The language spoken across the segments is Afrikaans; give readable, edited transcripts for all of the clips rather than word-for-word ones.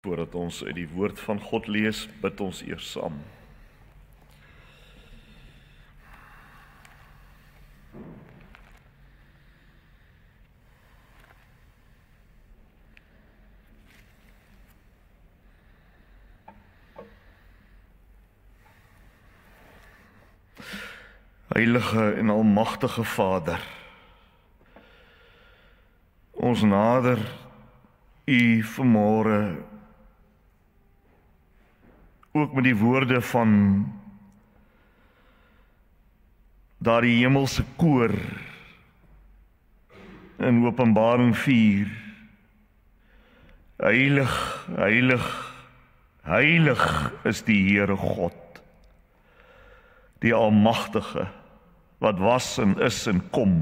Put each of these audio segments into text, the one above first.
Voordat ons uit die woord van God lees, bid ons eers saam. Heilige en almagtige Vader, ons nader U vanmôre ook met die woorde van daardie hemelse koor in Openbaring 4. Heilig, heilig, heilig is die Here God, die Almagtige, wat was en is en kom.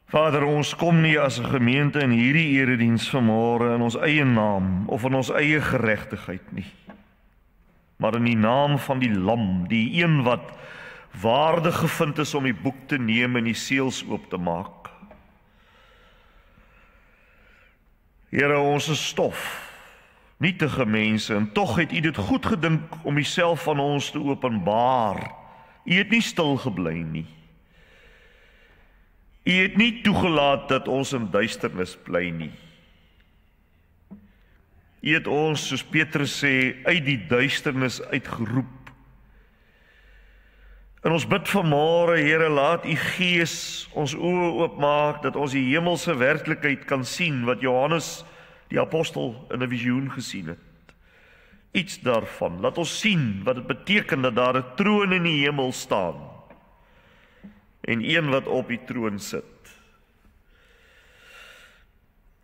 Vader, ons kom nie as 'n gemeente in hierdie erediens vanmôre in ons eie naam of in ons eie geregtigheid nie, maar in die naam van die Lam, die een wat waardig gevind is om die boek te neem en die seels oop te maak. Here, ons is stof, nietige mense, en tog het U dit goed gedink om Uself aan ons te openbaar. U het nie stil gebly nie. U het nie toegelaat dat ons in duisternis bly nie. U het ons, soos Petrus sê, uit die duisternis uitgeroep. En ons bid vanmôre, Here, laat U Gees ons oë oopmaak, dat ons die hemelse werklikheid kan sien, wat Johannes die apostel in 'n visioen gesien het. Iets daarvan, laat ons sien wat dit beteken dat daar 'n troon in die hemel staan, en een wat op die troon sit.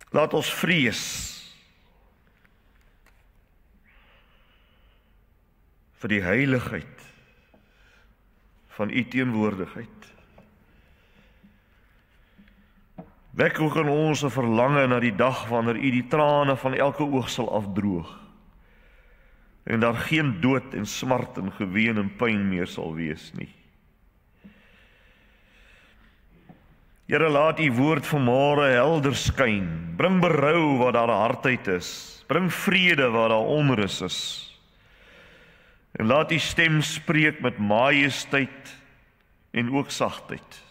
Laat ons vrees vir die heiligheid van U teenwoordigheid. Wek ook in ons 'n verlange na die dag wanneer U die trane van elke oog sal afdroog, en daar geen dood en smart en geween en pyn meer sal wees nie. Here, laat U woord vanmôre helder skyn. Bring berou waar daar hardheid is. Bring vrede waar daar onrus is. En laat U stem spreek met majesteit en ook sagtheid.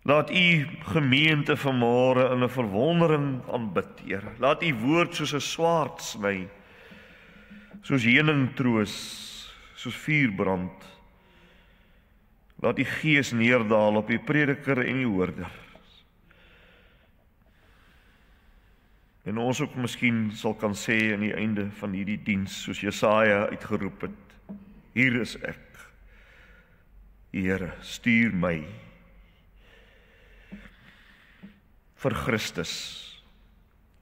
Laat U gemeente vanmôre in 'n verwondering aanbid, Here. Laat U woord soos 'n swaard sny, soos heuning troos, soos vuur brand. Laat die Gees neerdaal op die prediker en die hoorder. En ons ook miskien sal kan sê aan die einde van hierdie diens, soos Jesaja uitgeroep het: Hier is ek, Here, stuur my. Vir Christus.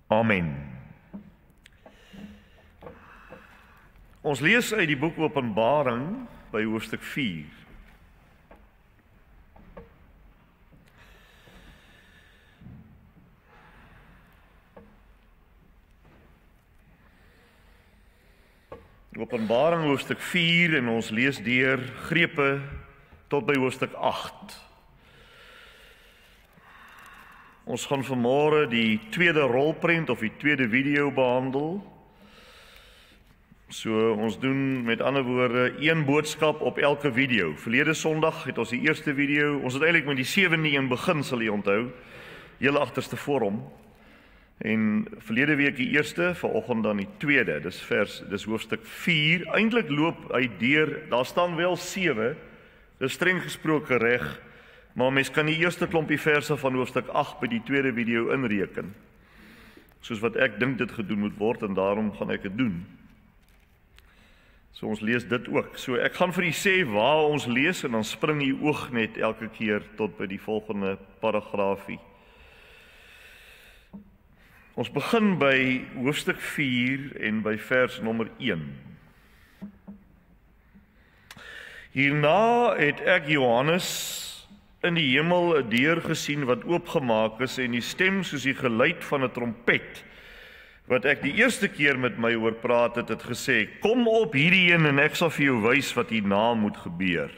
Amen. Ons lees uit die boek Openbaring by hoofstuk 4. Openbaring hoofstuk 4 en ons lees deur Grepe tot by hoofstuk 8. Ons gaan vanmôre die tweede rolprent of die tweede video behandel. So ons doen met ander woorde een boodskap op elke video. Verlede Sondag het ons die eerste video, ons het eintlik met die 7de een begin, sal jy onthou, heel agterste vorm. En verlede week die eerste, vanoggend dan die tweede, dis hoofstuk 4. Eintlik loop hy deur, daar staan wel 7, dis streng gesproke reg, maar mens kan die eerste klompie verse van hoofstuk 8 by die tweede video inreken, soos wat ek dink dit gedoen moet word, en daarom gaan ek dit doen. So ons lees dit ook. So ek gaan vir u sê waar ons lees, en dan spring u oog net elke keer tot by die volgende paragraafie. Ons begin by hoofstuk 4 en by vers nommer 1. Hierna het ek Johannes in die hemel 'n deur gesien wat oopgemaak is, en die stem soos die geluid van 'n trompet, wat ek die eerste keer met my oor praat het gesê: Kom op hierdie een en ek sal vir jou wys wat hierna moet gebeur.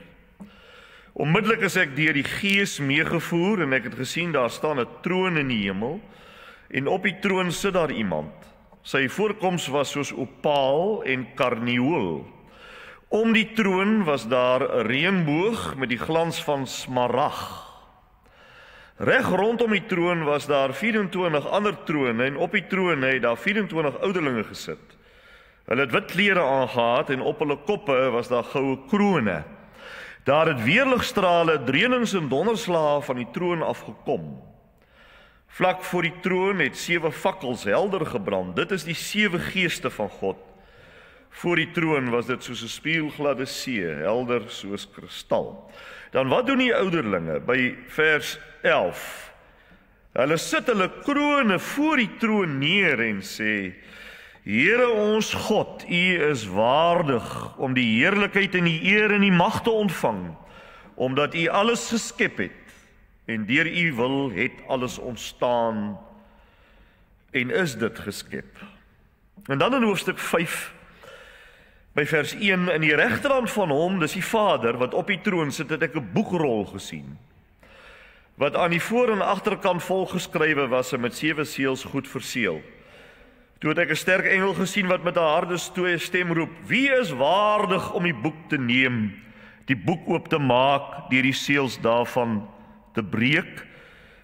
Onmiddellik is ek deur die Gees meegevoer en ek het gesien daar staan 'n troon in die hemel en op die troon sit daar iemand. Sy voorkoms was soos opaal en karnieul. Om die troon was daar 'n reënboog met die glans van smarag. Reg rondom die troon was daar 24 ander trone en op die trone het daar 24 ouderlinge gesit. Hulle het wit klere aangetree en op hulle koppe was daar goue krone. Daar het weerligstrale, drenings en donderslae van die troon afgekom. Vlak voor die troon het 7 fakkels helder gebrand. Dit is die 7 geeste van God. Voor die troon was dit soos 'n spieelgladde see, helder soos kristal. Dan wat doen die ouderlinge by vers 11? Hulle sit hulle krone voor die troon neer en sê: Here ons God, U is waardig om die heerlikheid en die eer en die mag te ontvang, omdat U alles geskep het en deur U wil het alles ontstaan en is dit geskep. En dan in hoofstuk 5 by vers 1, in die regterhand van hom, dis die Vader wat op die troon sit, het ek 'n boekrol gesien, wat aan die voor- en agterkant volgeskrywe was en met 7 seels goed verseël. Toe het ek 'n sterk engel gesien wat met 'n harde stem roep: Wie is waardig om die boek te neem, die boek oop te maak, deur die seels daarvan te breek?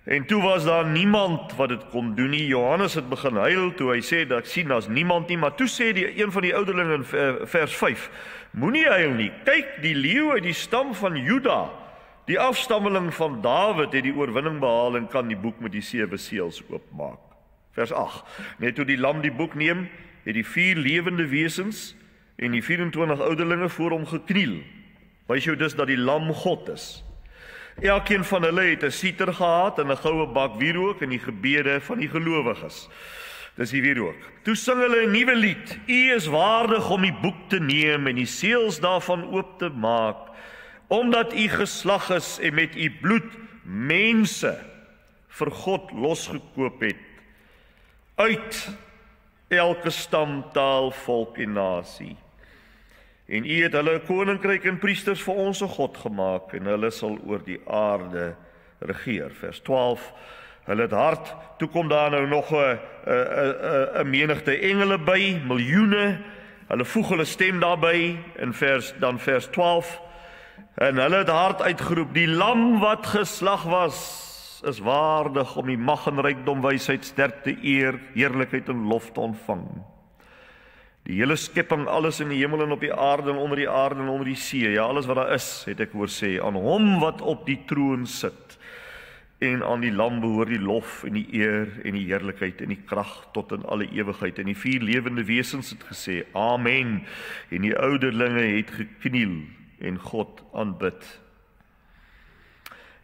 En toe was daar niemand wat dit kon doen nie. Johannes het begin huil toe hy sê dat sien daar's niemand nie, maar toe sê een van die ouderlinge in vers 5: Moenie huil nie. Kyk, die leeu uit die stam van Juda, die afstammeling van Dawid, het die oorwinning behaal en kan die boek met die 7 seels oopmaak. Vers 8. Net toe die lam die boek neem, het die 4 lewende wesens en die 24 ouderlinge voor hom gekniel. Wys jou dus dat die lam God is. Elkeen van hulle het 'n siter gehad en 'n goue bak wierook en die gebede van die gelowiges. Dis die wierook. Toe sing hulle 'n nuwe lied. U is waardig om die boek te neem en die seels daarvan oop te maak, omdat u geslag is en met u bloed mense vir God losgekoop het, uit elke stam, taal, volk en nasie. En u het hulle 'n koninkryk en priesters vir ons God gemaak, en hulle sal oor die aarde regeer. Vers 12, hulle het hart, toe kom daar nou nog 'n menigte engele by, miljoene, hulle voeg hulle stem daarby, in vers 12, en hulle het hard uitgeroep: die lam wat geslag was, is waardig om die mag en rykdom, wysheid, sterkte, eer, heerlikheid en lof te ontvang. Die hele skepping, alles in die hemel en op die aarde en onder die see, ja, alles wat daar is, het ek hoor sê, aan hom wat op die troon sit, en aan die lam behoort die lof en die eer en die heerlikheid en die krag tot in alle ewigheid. En die 4 lewende wesens het gesê, Amen, en die ouderlinge het gekniel en God aanbid.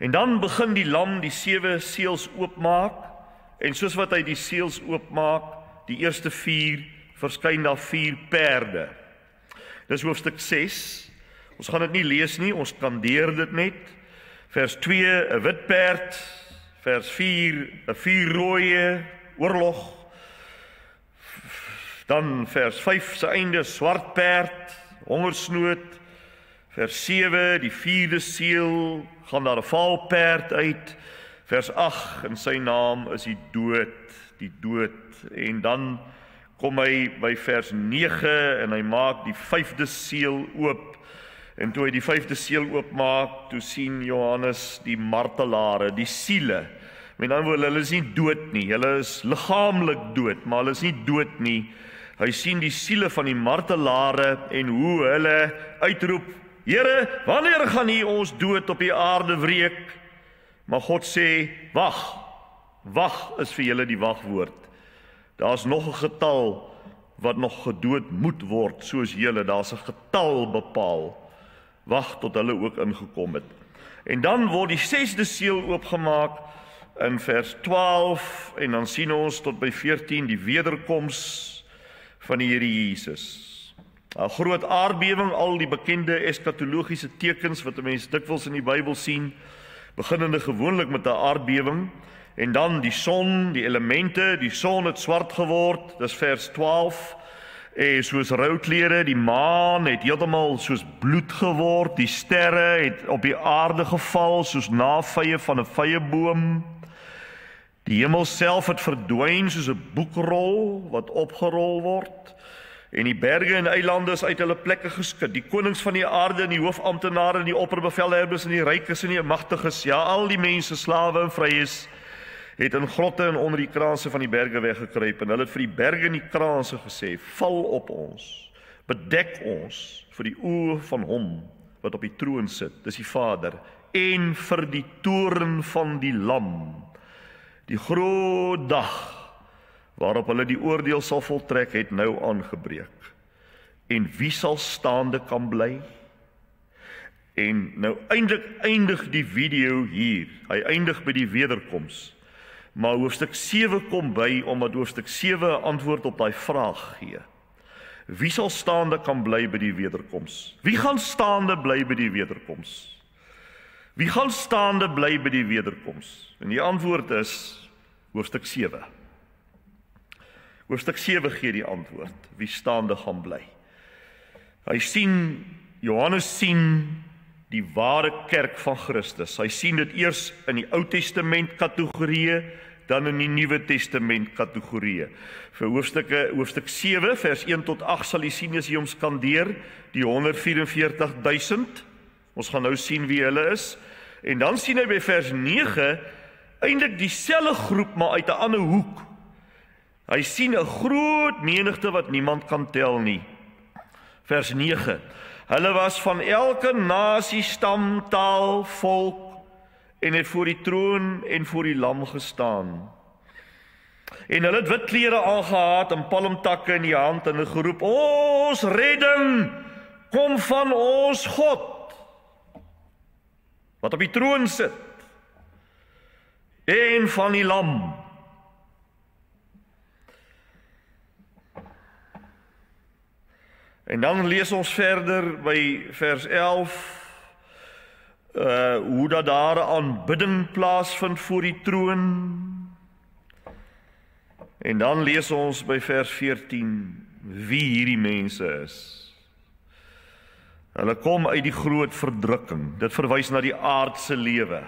En dan begin die lam die 7 seels oopmaak, en soos wat hy die seels oopmaak, die eerste 4, verskyn daar 4 perde. Dis hoofstuk 6, ons gaan dit nie lees nie, ons skandeer dit net. Vers 2, 'n wit perd, vers 4, 'n 4 rooie oorlog, dan vers 5 se einde, swart perd, hongersnood, vers 7, die 4de seël, gaan daar 'n valperd uit, vers 8, en sy naam is die dood, en dan kom hy by vers 9, en hy maak die 5de seël oop, en toe hy die 5de seël oopmaak, toe sien Johannes die martelare, die siele. Met ander woorde, hulle is nie dood nie, hulle is liggaamlik dood, maar hulle is nie dood nie. Hy sien die siele van die martelare, en hoe hulle uitroep: Here, wanneer gaan U ons dood op die aarde wreek? Maar God sê, wag is vir julle die wagwoord. Daar's nog 'n getal wat nog gedood moet word, soos julle, daar's 'n getal bepaal. Wag tot hulle ook ingekom het. En dan word die 6de seël oopgemaak in vers 12, en dan sien ons tot by 14 die wederkoms van die Here Jesus. 'n Groot aardbewing, al die bekende eskatologiese tekens wat 'n mens dikwels in die Bybel sien, beginnende gewoonlik met 'n aardbewing, en dan die son, die elemente, die son het swart geword, dis vers 12, En soos rouklere, die maan het heeltemal soos bloed geword, die sterre het op die aarde geval soos navye van 'n vyeboom. Die hemel self het verdwyn soos 'n boekrol wat opgerol word. En die berge en eilande is uit hulle plekke geskit. Die konings van die aarde en die hoofamptenare en die opperbevelhebbers en die rykes en die magtiges, ja, al die mense, slawe en vryes, het in grotte en onder die kraanse van die berge weggekruip, en hulle het vir die berge en die kraanse gesê, val op ons, bedek ons vir die oë van hom wat op die troon sit, dis die Vader, en vir die toorn van die Lam. Die groot dag waarop hulle die oordeel sal voltrek, het nou aangebreek. En wie sal staande kan bly? En nou eindig die video hier. Hy eindig by die wederkoms. Maar hoofstuk 7 kom by, omdat hoofstuk 7 'n antwoord op daai vraag gee. Wie sal staande kan bly by die wederkoms? Wie gaan staande bly by die wederkoms? Wie gaan staande bly by die wederkoms? En die antwoord is hoofstuk 7. Hoofstuk 7 gee die antwoord, wie staande gaan bly. Johannes sien die ware kerk van Christus. Hy sien dit eers in die Ou Testament kategorieë, dan in die Nuwe Testament kategorieë. Vir hoofstuk 7 vers 1 tot 8 sal jy sien as jy hom skandeer, die 144.000. Ons gaan nou sien wie hulle is. En dan sien hy by vers 9 eintlik dieselfde groep, maar uit 'n ander hoek. Hy sien 'n groot menigte wat niemand kan tel nie. Vers 9. Hulle was van elke nasie, stam, taal, volk, en het voor die troon en voor die Lam gestaan. En hulle het wit klere aangetree en palmtakke in die hand en hulle geroep, ons redding kom van ons God, wat op die troon sit, en van die Lam. En dan lees ons verder by vers 11, hoe dat daar 'n aanbidding plaasvind voor die troon. En dan lees ons by vers 14, wie hierdie mense is. Hulle kom uit die groot verdrukking, dit verwys na die aardse lewe.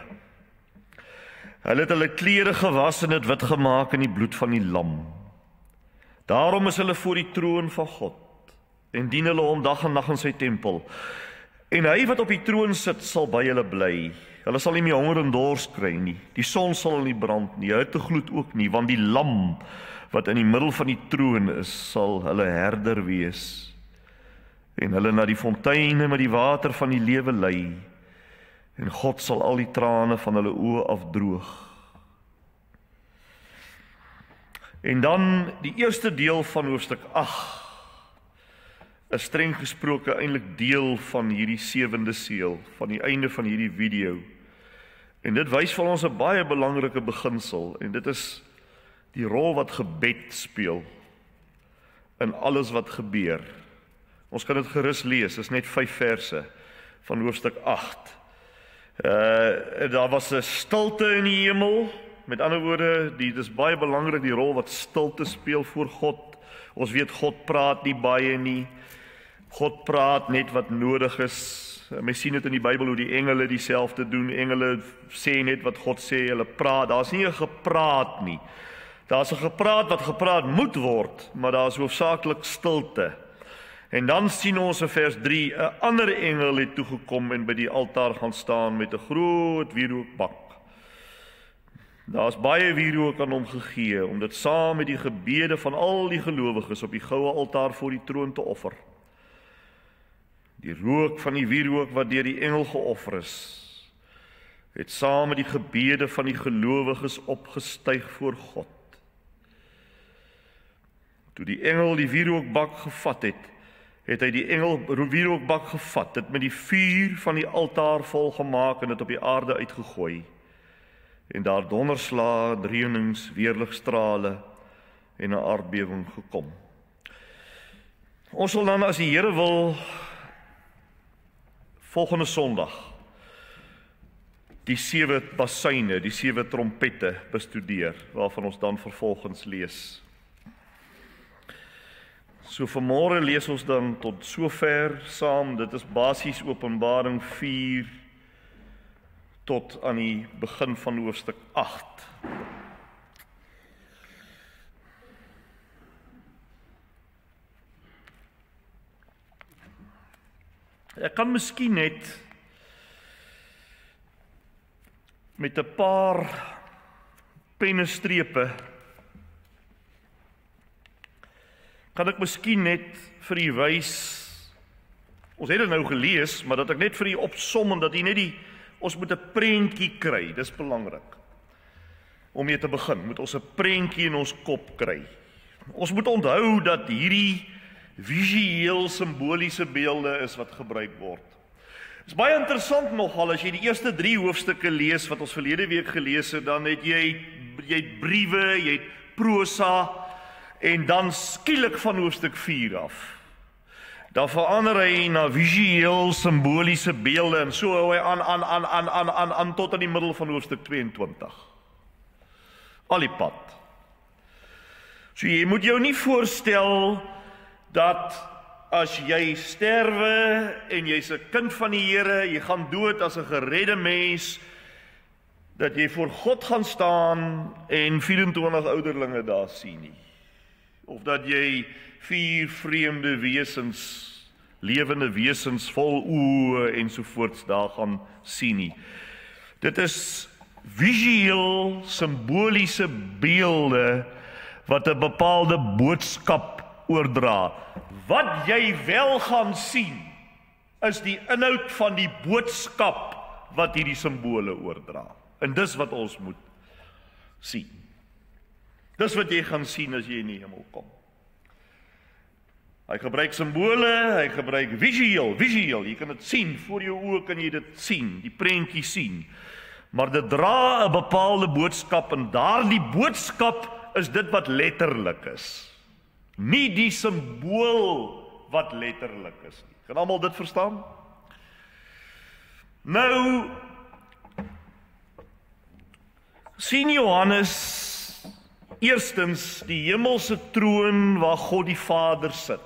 Hulle het hulle klere gewas en dit wit gemaak in die bloed van die Lam. Daarom is hulle voor die troon van God, en dien hulle hom dag en nag in sy tempel. En hy wat op die troon sit, sal by hulle bly. Hulle sal nie meer honger en dors kry nie. Die son sal nie brand nie, hittegloed ook nie, want die Lam wat in die middel van die troon is, sal hulle herder wees. En hulle na die fonteine met die water van die lewe lei. En God sal al die trane van hulle oë afdroog. En dan die eerste deel van hoofstuk 8 is streng gesproke eintlik deel van hierdie 7de seël, van die einde van hierdie video. En dit wys vir ons 'n baie belangrike beginsel, en dit is die rol wat gebed speel in alles wat gebeur. Ons kan dit gerus lees, is net 5 verse van hoofstuk 8. Daar was 'n stilte in die hemel, met ander woorde, dit is baie belangrik die rol wat stilte speel voor God. Ons weet God praat nie baie nie. God praat net wat nodig is. Mens sien dit in die Bybel hoe die engele dieselfde doen. Engele sê net wat God sê, hulle praat. Daar's nie 'n gepraat nie. Daar's 'n gepraat wat gepraat moet word, maar daar's hoofsaaklik stilte. En dan sien ons in vers 3, 'n ander engel het toegekom en by die altaar gaan staan met 'n groot wierookbak. Daar's baie wierook aan hom gegee, om dit saam met die gebede van al die gelowiges op die goue altaar voor die troon te offer. Die rook van die wierook wat deur die engel geoffer is, het saam met die gebede van die gelowiges opgestyg voor God. Toe die engel die wierookbak gevat het, het hy die wierookbak gevat, dit met die vuur van die altaar volgemaak en dit op die aarde uitgegooi. En daar donderslae, reunings, weerligstrale en 'n aardbewing gekom. Ons sal dan, as die Here wil, volgende Sondag die 7 basuine, die 7 trompette bestudeer, waarvan ons dan vervolgens lees. So vanmôre lees ons dan tot sover saam. Dit is basies Openbaring 4 tot aan die begin van hoofstuk 8. Ek kan miskien net met 'n paar pennestrepe kan ek miskien net vir u wys, ons het dit nou gelees, maar dat ek net vir u opsom, dat u net ons moet 'n prentjie kry, dis belangrik. Om mee te begin, moet ons 'n prentjie in ons kop kry. Ons moet onthou dat hierdie visueel simboliese beelde is wat gebruik word. Dit is baie interessant nogal, as jy die eerste 3 hoofstukke lees, wat ons verlede week gelees het, dan het jy briewe, jy het prosa, en dan skielik van hoofstuk 4 af. Dan verander hy na visueel simboliese beelde, en so hou hy aan tot in die middel van hoofstuk 22. Al die pad. So jy moet jou nie voorstel dat as jy sterwe en jy's 'n kind van die Here, jy gaan dood as 'n geredde mens, dat jy voor God gaan staan en 24 ouderlinge daar sien nie. Of dat jy 4 vreemde wesens, lewende wesens vol oë ensovoorts daar gaan sien nie. Dit is visueel simboliese beelde wat 'n bepaalde boodskap oordra. Wat jy wel gaan sien, is die inhoud van die boodskap wat hierdie simbole oordra. En dis wat ons moet sien. Dis wat jy gaan sien as jy in die hemel kom. Hy gebruik simbole, hy gebruik visueel, jy kan dit sien, voor jou oë kan jy dit sien, die prentjie sien. Maar dit dra 'n bepaalde boodskap, en daardie boodskap is dit wat letterlik is. Nie die simbool wat letterlik is nie. Kan almal dit verstaan? Nou, sien Johannes eerstens die hemelse troon waar God die Vader sit.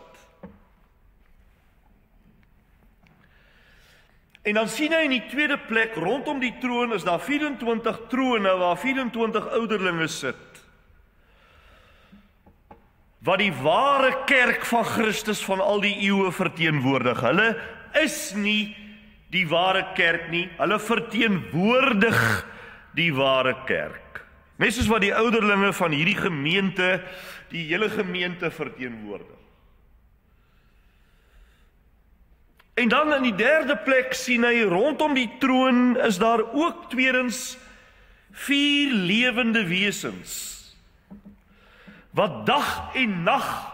En dan sien hy in die tweede plek, rondom die troon is daar 24 trone waar 24 ouderlinge sit. Wat die ware kerk van Christus van al die eeue verteenwoordig. Hulle is nie die ware kerk nie, hulle verteenwoordig die ware kerk. Net soos wat die ouderlinge van hierdie gemeente, die hele gemeente verteenwoordig. En dan in die derde plek sien hy, rondom die troon is daar ook tweedens 4 lewende wesens, wat dag en nag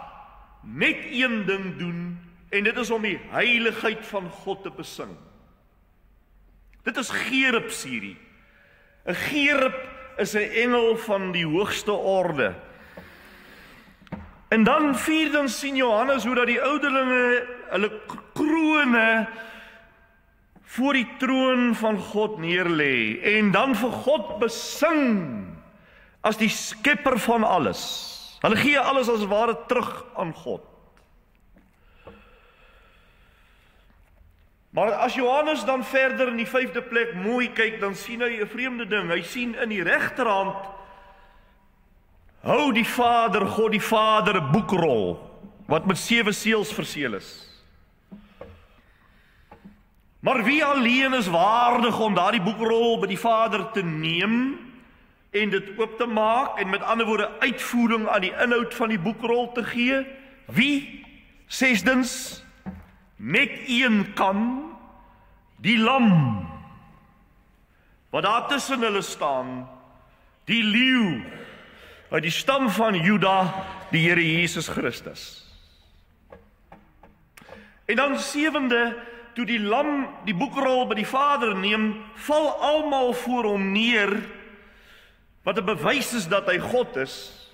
net een ding doen, en dit is om die heiligheid van God te besing. Dit is gerubs hierdie. 'n Gerub is 'n engel van die hoogste orde. En dan vierdens sien Johannes hoe dat die ouderlinge hulle krone voor die troon van God neerlê, en dan vir God besing as die skepper van alles. Hulle gee alles as ware terug aan God. Maar as Johannes dan verder in die 5de plek mooi kyk, dan sien hy 'n vreemde ding. Hy sien in die regterhand hou die Vader, God die Vader, 'n boekrol wat met 7 seels verseël is. Maar wie alleen is waardig om daardie boekrol by die Vader te neem en dit oop te maak, en met ander woorde uitvoering aan die inhoud van die boekrol te gee? Wie? Sesdens, net een kan, die lam, wat daar tussen hulle staan, die leeu, uit die stam van Juda, die Here Jesus Christus. En dan 7de, toe die lam die boekrol by die Vader neem, val almal voor hom neer, wat 'n bewys is dat hy God is,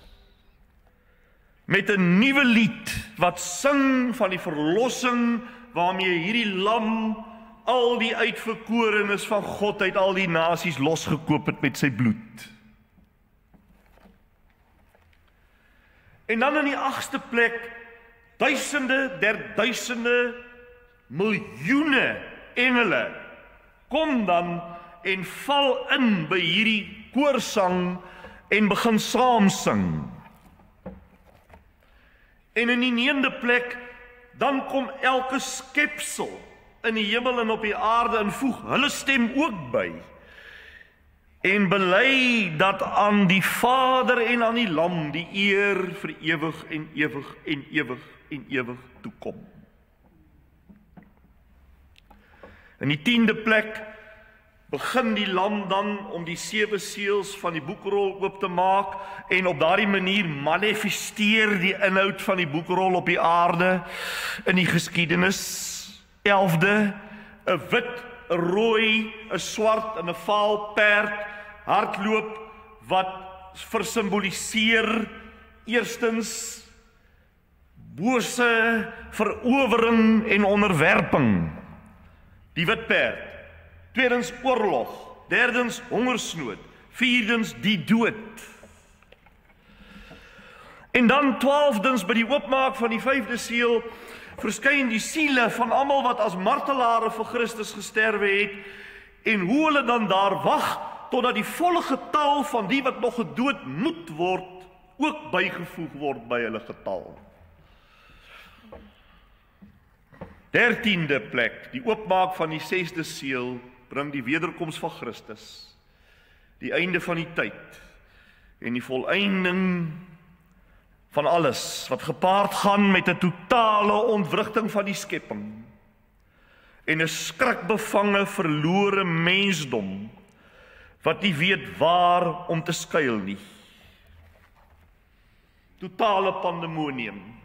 met 'n nuwe lied wat sing van die verlossing waarmee hierdie lam al die uitverkorenes van God uit al die nasies losgekoop het met sy bloed. En dan in die 8ste plek duisende der duisende, miljoene engele kom dan en val in by hierdie koorsang en begin saam sing. En in die 9de plek, dan kom elke skepsel in die hemel en op die aarde en voeg hulle stem ook by. En bely dat aan die Vader en aan die Lam die eer vir ewig en ewig en ewig en ewig toekom. In die 10de plek begin die Lam dan om die 7 seels van die boekrol oop te maak en op daardie manier manifesteer die inhoud van die boekrol op die aarde in die geskiedenis. 11de, 'n wit, 'n rooi, 'n swart en 'n vaal perd hardloop wat versimboliseer eerstens bose verowering en onderwerping, die wit perd. Tweedens oorlog, derdens hongersnood, vierdens die dood. En dan 12dens by die oopmaak van die 5de seël verskyn die siele van almal wat as martelare vir Christus gesterwe het en hoe hulle dan daar wag totdat die volle getal van die wat nog gedood moet word ook bygevoeg word by hulle getal. 13de plek, die oopmaak van die 6de seël bring die wederkoms van Christus, die einde van die tyd en die volëinding van alles wat gepaard gaan met 'n totale ontwrigting van die skepping en 'n skrikbevange verlore mensdom wat nie weet waar om te skuil nie. Totale pandemonium.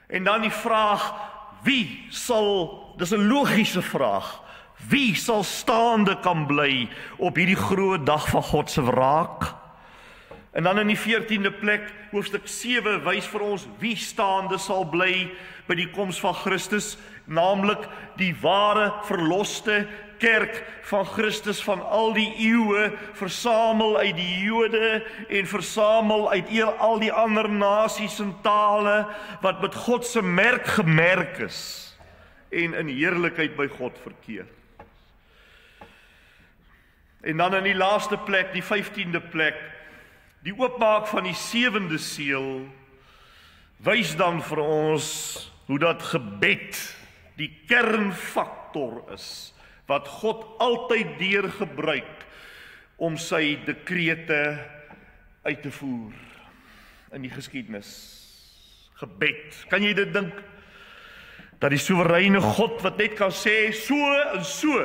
En dan die vraag, wie sal, dis 'n logiese vraag, wie sal staande kan bly op hierdie groot dag van God se wraak? En dan in die 14de plek, hoofstuk 7 wys vir ons wie staande sal bly by die koms van Christus, naamlik die ware verloste kerk van Christus van al die eeue, versamel uit die Jode en versamel uit al die ander nasies en tale wat met God se merk gemerk is en in heerlikheid by God verkeer. En dan in die laaste plek, die 15de plek, die oopmaak van die 7de seël wys dan vir ons hoe dat gebed die kernfaktor is wat God altyd deur gebruik om sy dekrete uit te voer in die geskiedenis. Gebed. Kan jy dit dink? Dat die soewereine God wat net kan sê so en so,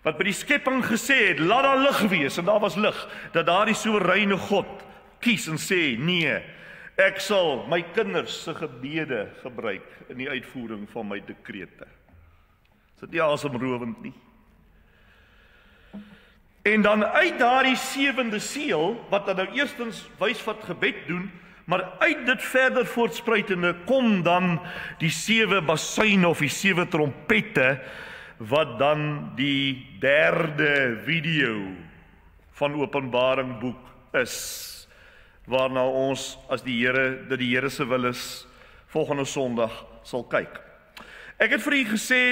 wat by die skepping gesê het, laat daar lig wees, en daar was lig, dat daar die soewereine God kies en sê, nee, ek sal my kinders se gebede gebruik in die uitvoering van my dekrete. Is dit nie asemrowend nie? En dan uit daardie 7de seël, wat dan nou eerstens wys wat gebed doen, maar uit dit verder voortspruitende kom dan die 7 basuine of die 7 trompette, wat dan die 3de video van Openbaring boek is, waarna ons as die Here se wil is, volgende Sondag sal kyk. Ek het vir u gesê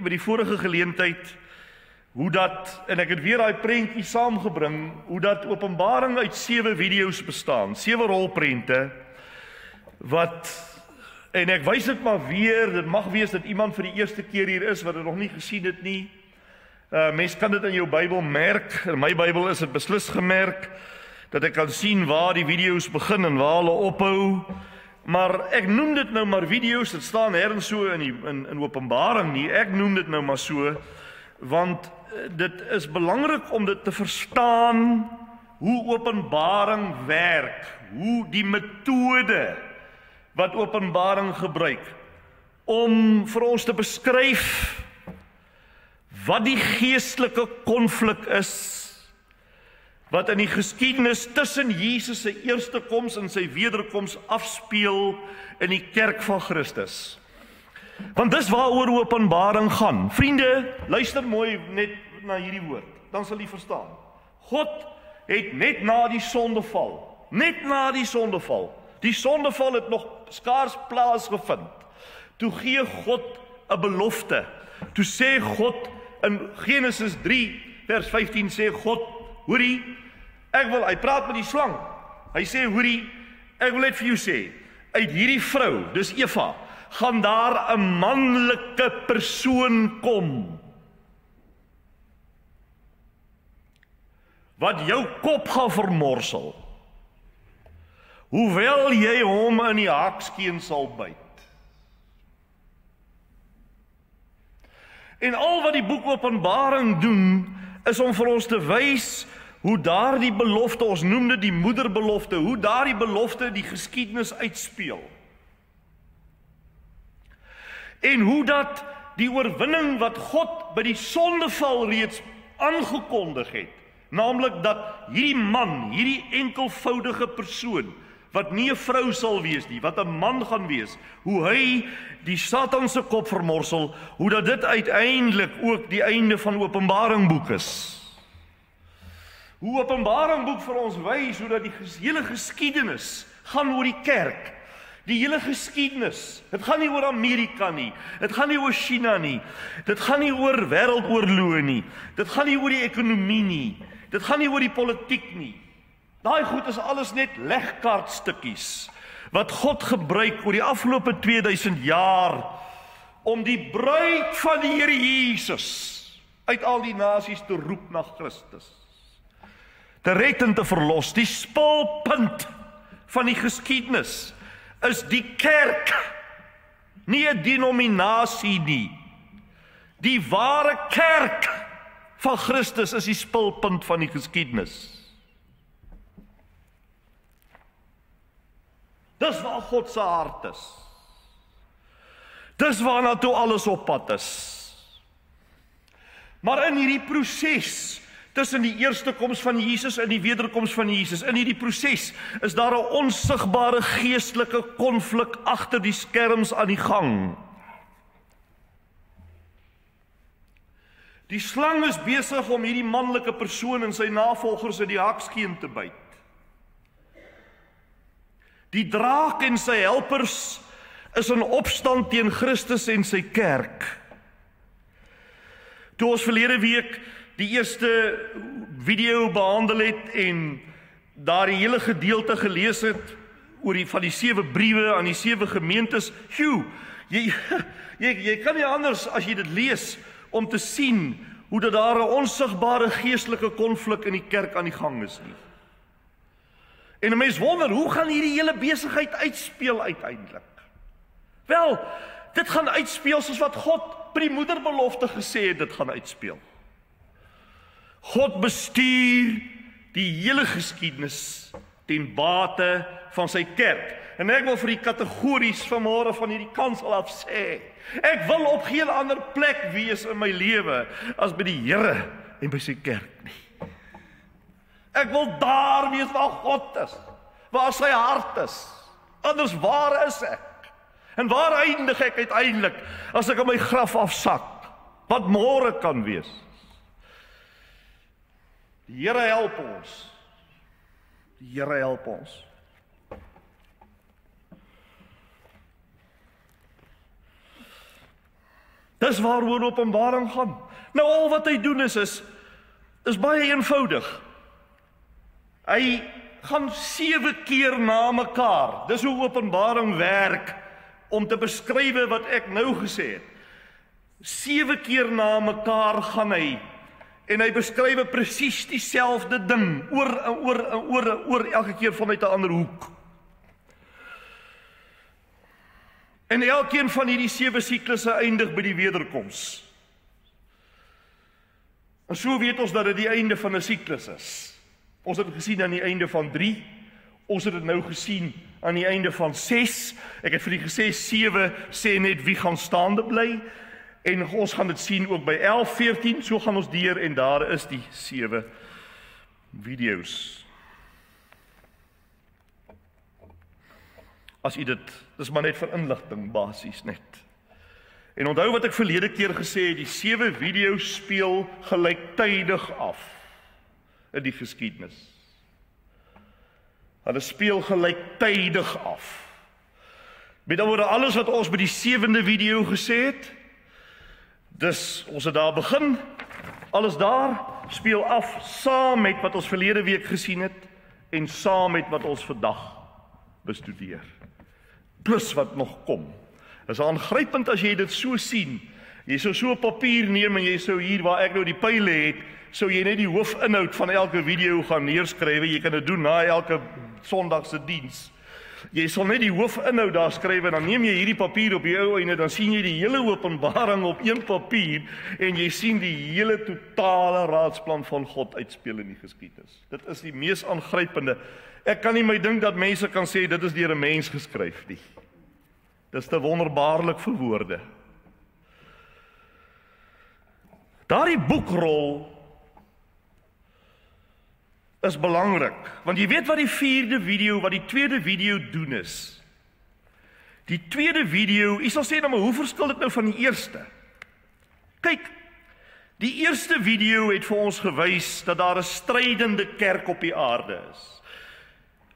by die vorige geleentheid hoe dat, en ek het weer daai prentjie saamgebring, hoe dat Openbaring uit 7 video's bestaan, 7 rolprente wat, en ek wys dit maar weer, dit mag wees dat iemand vir die eerste keer hier is wat dit nog nie gesien het nie. Mens kan dit in jou Bybel merk, in my Bybel is dit beslis gemerk, dat ek kan sien waar die video's begin en waar hulle ophou, maar ek noem dit nou maar video's, dit staan nêrens so in Openbaring nie, ek noem dit nou maar so, want dit is belangrik om dit te verstaan, hoe Openbaring werk, hoe die metode wat Openbaring gebruik, om vir ons te beskryf wat die geestelike konflik is, wat in die geskiedenis tussen Jesus se eerste koms en sy wederkoms afspeel in die kerk van Christus. Want dis waaroor Openbaring gaan. Vriende, luister mooi net na hierdie woord, dan sal jy verstaan. God het net na die sondeval, Die sondeval het nog skaars plaasgevind. Toe gee God 'n belofte. Toe sê God in Genesis 3 vers 15 sê God, hoorie, hy praat met die slang. Hy sê, hoorie, ek wil net vir jou sê, uit hierdie vrou, dis Eva, gaan daar 'n manlike persoon kom, wat jou kop gaan vermorsel, hoewel jy hom in die hakskeen sal byt. En al wat die boek Openbaring doen, is om vir ons te wys hoe daardie belofte, ons noem dit die moederbelofte, hoe daardie belofte die geskiedenis uitspeel. En hoe dat die oorwinning wat God by die sondeval reeds aangekondig het, naamlik dat hierdie man, hierdie enkelvoudige persoon, wat nie 'n vrou sal wees nie, wat 'n man gaan wees, hoe hy die Satan se kop vermorsel, hoe dat dit uiteindelik ook die einde van Openbaring boek is. Hoe Openbaring boek vir ons wys hoe dat die hele geskiedenis gaan oor die kerk. Die hele geskiedenis, dit gaan nie oor Amerika nie, dit gaan nie oor China nie, dit gaan nie oor wêreldoorloë nie, dit gaan nie oor die ekonomie nie, dit gaan nie oor die politiek nie. Daai goed is alles net legkaartstukkies wat God gebruik oor die afgelope 2000 jaar om die bruid van die Here Jesus uit al die nasies te roep na Christus, te red en te verlos. Die spulpunt van die geskiedenis is die kerk, nie 'n denominasie nie. Die ware kerk van Christus is die spulpunt van die geskiedenis. Dis waar God se hart is. Dis waarna toe alles op pad is. Maar in hierdie proses, tussen die eerste koms van Jesus en die wederkoms van Jesus, in hierdie proses is daar 'n onsigbare geestelike konflik agter die skerms aan die gang. Die slang is besig om hierdie manlike persoon en sy navolgers in die hakskeen te byt. Die draak en sy helpers is in opstand teen Christus en sy kerk. Toe ons verlede week die eerste video behandel het en daar die hele gedeelte gelees het oor van die 7 briewe aan die 7 gemeentes, jy kan nie anders as jy dit lees om te sien hoe dat daar 'n onsigbare geestelike konflik in die kerk aan die gang is nie. En 'n mens wonder, hoe gaan hierdie hele besigheid uitspeel uiteindelik? Wel, dit gaan uitspeel soos wat God by die moederbelofte gesê het dit gaan uitspeel. God bestuur die hele geskiedenis ten bate van sy kerk. En ek wil vir die kategories vanmôre van hierdie kansel af sê, ek wil op geen ander plek wees in my lewe as by die Here en by sy kerk nie. Ek wil daar wees waar God is, waar sy hart is. Anders waar is ek? En waar eindig ek uiteindelik as ek in my graf afsak? Wat môre kan wees? Die Here help ons. Die Here help ons. Dis waaroor Openbaring gaan. Nou al wat hy doen is baie eenvoudig. Hy gaan 7 keer na mekaar. Dis hoe Openbaring werk om te beskryf wat ek nou gesê het. 7 keer na mekaar gaan hy en hy beskryf presies dieselfde ding oor elke keer vanuit 'n ander hoek. En elkeen van hierdie 7 siklusse eindig by die wederkoms. En so weet ons dat dit die einde van 'n siklus is. Ons het dit gesien aan die einde van 3. Ons het dit nou gesien aan die einde van 6. Ek het vir die gesê 7 sê net wie gaan staande bly. En ons gaan dit sien ook by 11, 14. So gaan ons deur en daar is die 7 video's. As u dit is maar net vir inligting basies net. En onthou wat ek verlede keer gesê het, die 7 video's speel gelyktydig af in die geskiedenis. Hulle speel gelyktydig af. Met ander woorde, alles wat ons by die 7de video gesê het, dis, ons het daar begin, alles daar speel af saam met wat ons verlede week gesien het, en saam met wat ons vandag bestudeer. Plus wat nog kom. Dit is aangrypend as jy dit so sien. Jy sou so 'n papier neem en jy sou hier waar ek nou die pile het, sou jy net die hoofinhoud van elke video gaan neerskryf. Jy kan dit doen na elke Sondagse diens. Jy sal net die hoofinhoud daar skryf en dan neem jy hierdie papier op die ou einde, dan sien jy die hele Openbaring op een papier en jy sien die hele totale raadsplan van God uitspeel in die geskiedenis. Dit is die mees aangrypende. Ek kan nie my dink dat mense kan sê dit is deur 'n mens geskryf nie. Dis te wonderbaarlik vir woorde. Daardie boekrol is belangrik, want jy weet wat die 4de video, wat die 2de video doen is. Die 2de video, jy sal sê nou, maar hoe verskil dit nou van die eerste? Kyk, die eerste video het vir ons gewys dat daar 'n strydende kerk op die aarde is.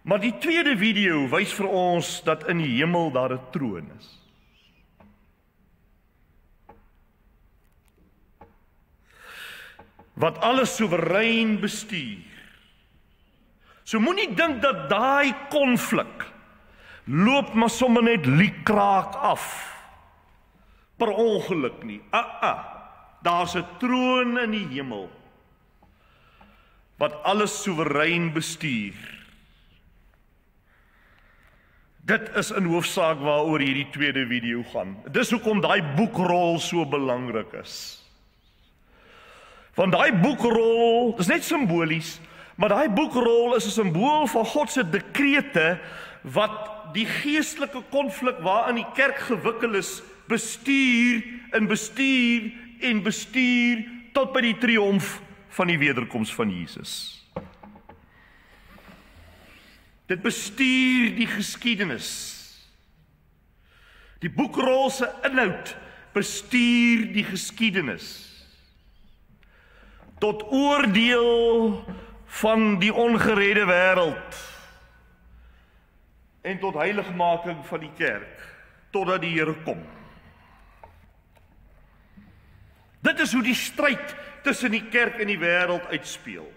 Maar die 2de video wys vir ons dat in die hemel daar 'n troon is. Wat alles soewerein bestuur. So moenie dink dat daai konflik loop maar sommer net liekraak af. Per ongeluk nie. Daar's 'n troon in die hemel wat alles soewerein bestuur. Dit is in hoofsaak waaroor hierdie 2de video gaan. Dis hoekom daai boekrol so belangrik is. Want daai boekrol, dis net simbolies, maar daai boekrol is 'n simbool van God se dekrete wat die geestelike konflik waarin die kerk gewikkel is, bestuur en bestuur tot by die triomf van die wederkoms van Jesus. Dit bestuur die geskiedenis. Die boekrol se inhoud bestuur die geskiedenis. Tot oordeel van die ongeredde wêreld en tot heiligmaking van die kerk, totdat die Here kom. Dit is hoe die stryd tussen die kerk en die wêreld uitspeel.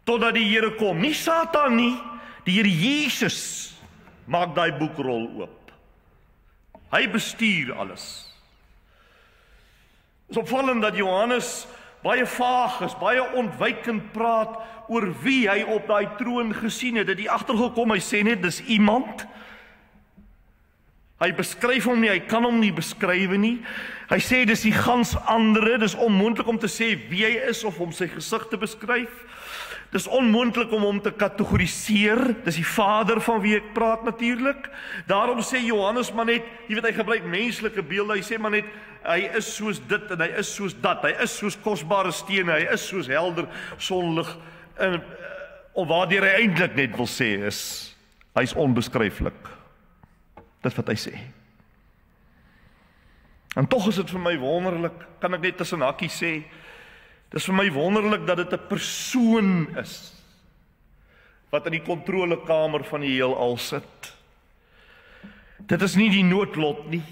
Totdat die Here kom. Nie Satan nie, die Here Jesus maak daai boekrol oop. Hy bestuur alles. Het is opvallend dat Johannes baie vaag is, baie ontwykend praat oor wie hy op daai troon gesien het. Het hy agtergekom, hy sê net, dis iemand. Hy beskryf hom nie, hy kan hom nie beskrywe nie. Hy sê, dis die gans andere, dis onmoontlik om te sê wie hy is of om sy gesig te beskryf. Dis onmoontlik om hom te kategoriseer, dis die Vader van wie ek praat natuurlik. Daarom sê Johannes maar net, jy weet, hy gebruik menslike beelde, hy sê maar net, hy is soos dit en hy is soos dat, hy is soos kosbare stene, hy is soos helder sonlig, en waardeur hy eintlik net wil sê is, hy is onbeskryflik. Dis wat hy sê. En tog is dit vir my wonderlik, kan ek net tussen hakkies sê, dis vir my wonderlik dat dit 'n persoon is, wat in die kontrolekamer van die heelal sit. Dit is nie die noodlot nie,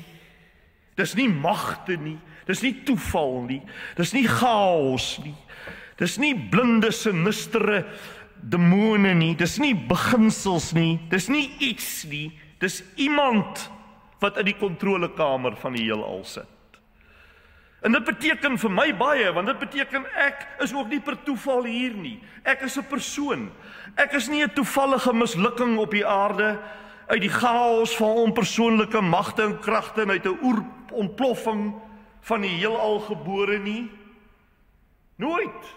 dis nie magte nie, dis nie toeval nie, dis nie chaos nie, dis nie blinde sinistere demone nie, dis nie beginsels nie, dis nie iets nie, dis iemand wat in die kontrolekamer van die heelal sit. En dit beteken vir my baie, want dit beteken ek is ook nie per toeval hier nie. Ek is 'n persoon. Ek is nie 'n toevallige mislukking op die aarde uit die chaos van onpersoonlike magte en kragte en uit 'n ontploffing van die heelal gebore nie. Nooit.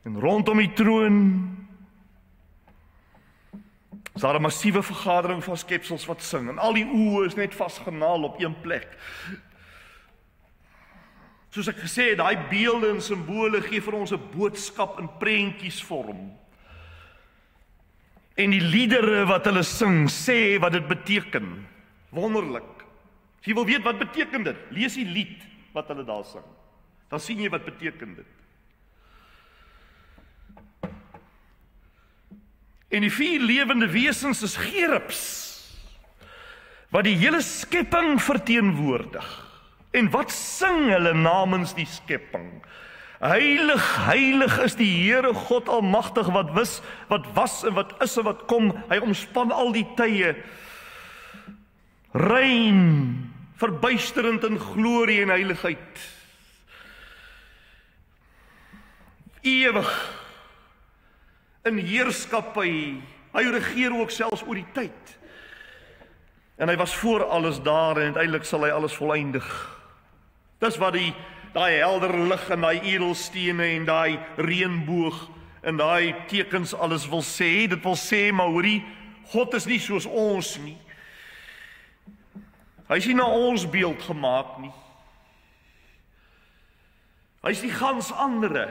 En rondom die troon is daar 'n massiewe vergadering van skepsels wat sing, en al die oë is net vasgenaal op een plek. Soos ek gesê het, daai beelde en simbole gee vir ons 'n boodskap in prentjiesvorm. En die liedere wat hulle sing, sê wat dit beteken. Wonderlik. As jy wil weet wat beteken dit, lees die lied wat hulle daar sing. Dan sien jy wat beteken dit. En die 4 lewende wesens is gerubs, wat die hele skepping verteenwoordig. En wat sing hulle namens die skepping? Heilig, heilig is die Here God Almagtig, wat was en wat is en wat kom. Hy omspan al die tye. Rein, verbuisterend in glorie en heiligheid. Ewig, in heerskappy. Hy regeer ook selfs oor die tyd. En hy was voor alles daar en uiteindelik sal hy alles voleindig. Dis wat daai helder lig en daai edelstene en daai reënboog en daai tekens alles wil sê. Dit wil sê, maar hoorie, God is nie soos ons nie. Hy is nie na ons beeld gemaak nie. Hy is die gans andere.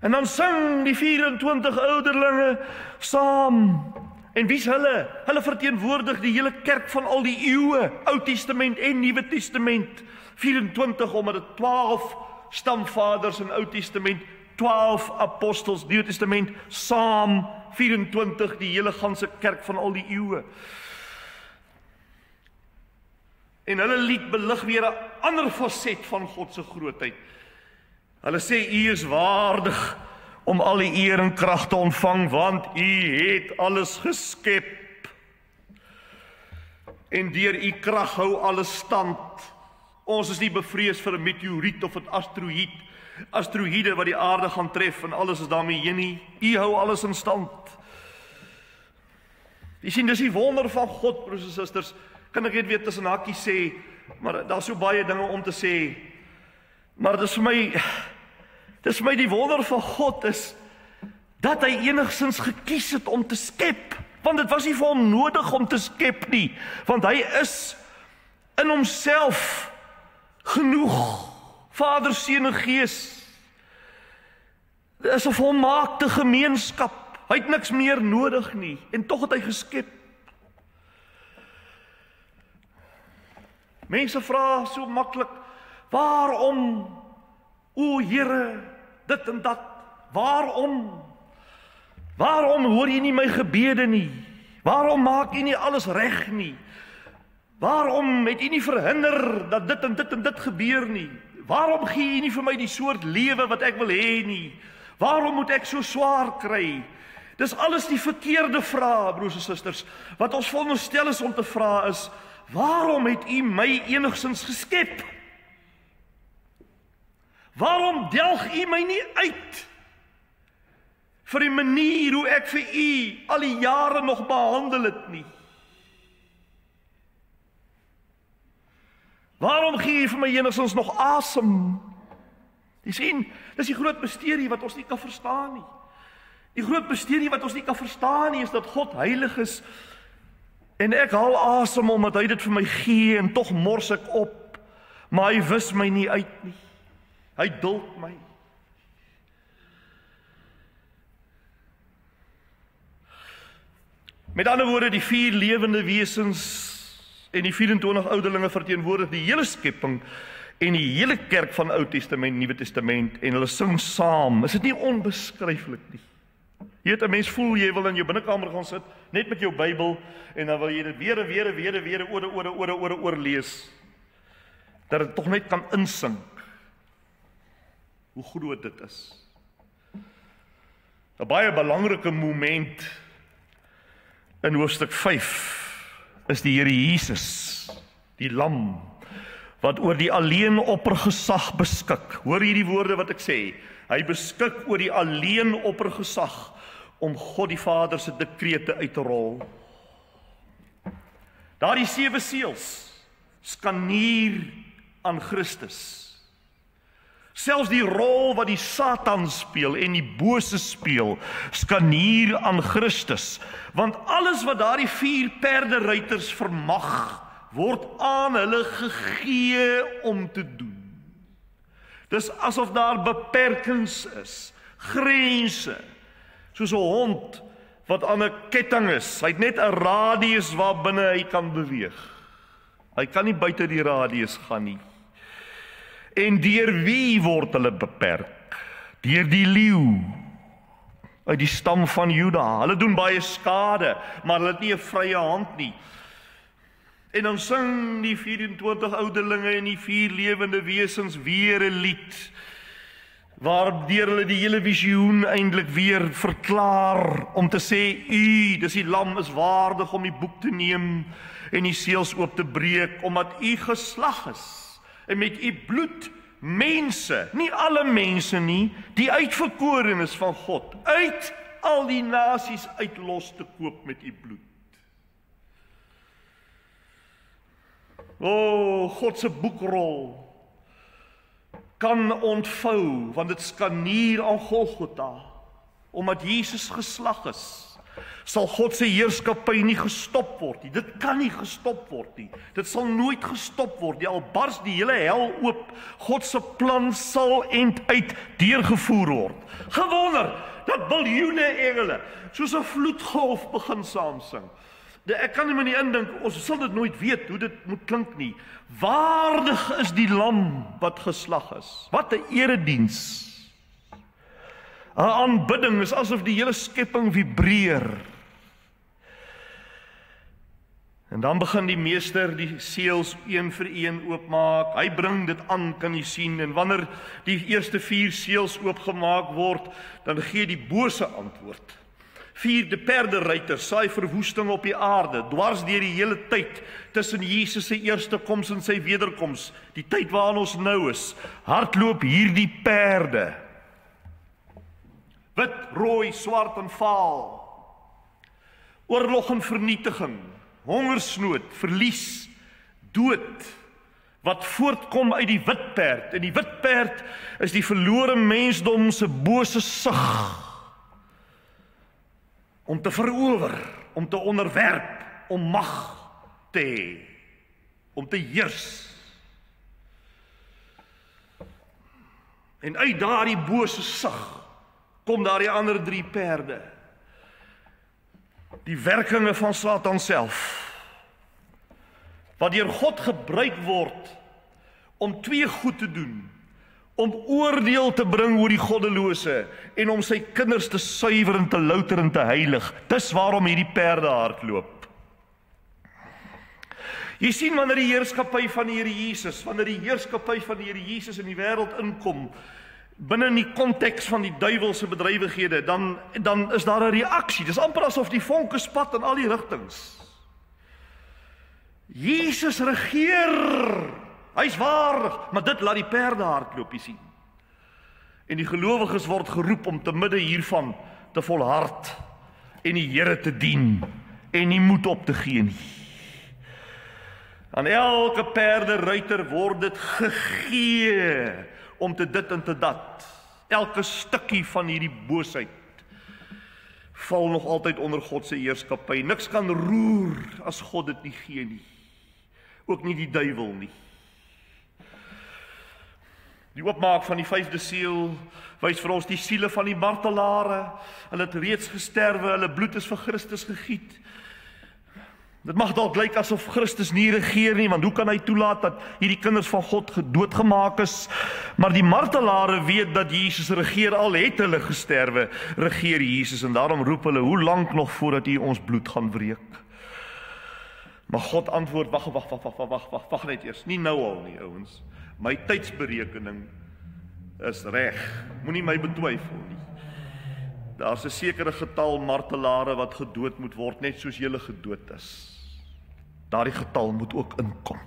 En dan sing die 24 ouderlinge saam. En wie's hulle? Hulle verteenwoordig die hele kerk van al die eeue, Ou Testament en Nuwe Testament. 24 omdat dit 12 stamvaders in Ou Testament, 12 apostels, Nuwe Testament, saam 24 die hele ganse kerk van al die eeue. En hulle lied belig weer 'n ander faset van God se grootheid. Hulle sê U is waardig om al die eer en krag te ontvang, want U het alles geskep. En deur U krag hou alles stand. Ons is nie bevrees vir 'n meteoriet of 'n asteroïde wat die aarde gaan tref en alles is daarmee heen nie. U hou alles in stand. Jy sien, dis die wonder van God, broers en susters. Kan ek net weer tussen hakkies sê, maar daar's so baie dinge om te sê. Maar dis vir my die wonder van God is dat hy enigstens gekies het om te skep, want dit was nie vir hom nodig om te skep nie, want hy is in homself genoeg, Vader, Seun en Gees. Dit is 'n volmaakte gemeenskap, hy het niks meer nodig nie, en tog het hy geskep. Mense vra so maklik, waarom, o Here, dit en dat, waarom? Waarom hoor jy nie my gebede nie? Waarom maak jy nie alles reg nie? Waarom het jy nie verhinder dat dit en dit en dit gebeur nie? Waarom gee jy nie vir my die soort lewe wat ek wil hê nie? Waarom moet ek so swaar kry? Dis alles die verkeerde vrae, broers en susters. Wat ons veronderstel is om te vra is, waarom het U my enigstens geskep? Waarom delg U my nie uit vir die manier hoe ek vir U al die jare nog behandel het nie? Waarom gee U vir my enigstens nog asem? Jy sien, dis die groot misterie wat ons nie kan verstaan nie. Die groot misterie wat ons nie kan verstaan nie, is dat God heilig is, en ek haal asem omdat hy dit vir my gee, en tog mors ek op, maar hy wis my nie uit nie. Hy duld my. Met ander woorde, die 4 lewende wesens en die 24 ouderlinge verteenwoordig die hele skepping en die hele kerk van Ou Testament, Nuwe Testament, en hulle sing saam. Is dit nie onbeskryflik nie? Jy weet, 'n mens voel jy wil in jou binnekamer gaan sit, net met jou Bybel, en dan wil jy dit weer oor lees, dat dit tog net kan insink hoe groot dit is. 'n Baie belangrike moment in hoofstuk 5 is die Here Jesus, die lam, wat oor die alleen oppergesag beskik. Hoor hierdie woorde wat ek sê. Hy beskik oor die alleen oppergesag om God die Vader se dekrete uit te rol. Daardie 7 seels skanier aan Christus. Selfs die rol wat die Satan speel en die bose speel, skanier aan Christus. Want alles wat daardie 4 perderuiters vermag, word aan hulle gegee om te doen. Dis asof daar beperkings is, grense, soos 'n hond wat aan 'n ketting is. Hy het net 'n radius waarbinne hy kan beweeg. Hy kan nie buite die radius gaan nie. En deur wie word hulle beperk? Deur die leeu. uit die stam van Juda. Hulle doen baie skade, maar hulle het nie 'n vrye hand nie. En dan sing die 24 ouderlinge en die 4 lewende wesens weer 'n lied, waardeur hulle die hele visioen eintlik weer verklaar, om te sê, U, dis die lam, is waardig om die boek te neem en die seels oop te breek, omdat U geslag is, en met U bloed mense, nie alle mense nie, die uitverkorenes van God, uit al die nasies uitlos te koop met U bloed. O, God se boekrol kan ontvou, want dit skanier aan Golgotha, omdat Jesus geslag is, sal God se heerskappy nie gestop word nie. Dit kan nie gestop word nie. Dit sal nooit gestop word nie. Al bars die hele hel oop, God se plan sal end-uit deurgevoer word. Gewonder dat biljoene engele soos 'n vloedgolf begin saamsing. Ek kan nie indink, ons sal dit nooit weet hoe dit moet klink nie. Waardig is die lam wat geslag is. Wat 'n erediens. 'n Aanbidding is asof die hele skepping vibreer. En dan begin die meester die seels een vir een oopmaak. Hy bring dit aan, kan jy sien. En wanneer die eerste 4 seels oopgemaak word, dan gee die bose antwoord. 4 perderuiters saai verwoesting op die aarde, dwars deur die hele tyd, tussen Jesus se eerste koms en sy wederkoms, die tyd waarin ons nou is, hardloop hierdie perde. Wit, rooi, swart en vaal. Oorlog en vernietiging, hongersnood, verlies, dood, wat voortkom uit die wit perd. En die wit perd is die verlore mensdom se bose sug, om te verower, om te onderwerp, om mag te hê, om te heers. En uit daardie bose sug kom daar die ander 3 perde. Die werkinge van Satan self, wat deur God gebruik word om 2 goed te doen, om oordeel te bring oor die goddelose en om sy kinders te suiwer en te louter en te heilig. Dis waarom hierdie perde hardloop. Jy sien wanneer die heerskappy van die Here Jesus, wanneer die heerskappy van die Here Jesus in die wêreld inkom, binne in die konteks van die duiwelse bedrywighede, dan is daar 'n reaksie. Dis amper asof die vonke spat in al die rigtings. Jesus regeer. Hy's waardig, maar dit laat die perde hardloop, jy sien. En die gelowiges word geroep om te midde hiervan te volhard en die Here te dien en nie moed op te gee nie. Aan elke perderuiter word dit gegee om te dit en te dat. Elke stukkie van hierdie boosheid val nog altyd onder God se heerskappy. Niks kan roer as God dit nie gee nie. Ook nie die duiwel nie. Die oopmaak van die 5de seël wys vir ons die siele van die martelare. Hulle het reeds gesterwe, hulle bloed is vir Christus gegiet. Dit mag dalk lyk asof Christus nie regeer nie, want hoe kan hy toelaat dat hierdie kinders van God doodgemaak is? Maar die martelare weet dat Jesus regeer, al het hulle gesterwe, regeer Jesus, en daarom roep hulle, hoe lank nog voordat U ons bloed gaan wreek? Maar God antwoord, wag net eers, nie nou al nie, ouens. My tydsberekening is reg. Moenie my betwyfel nie. Daar's 'n sekere getal martelare wat gedood moet word, net soos julle gedood is. Daardie getal moet ook inkom.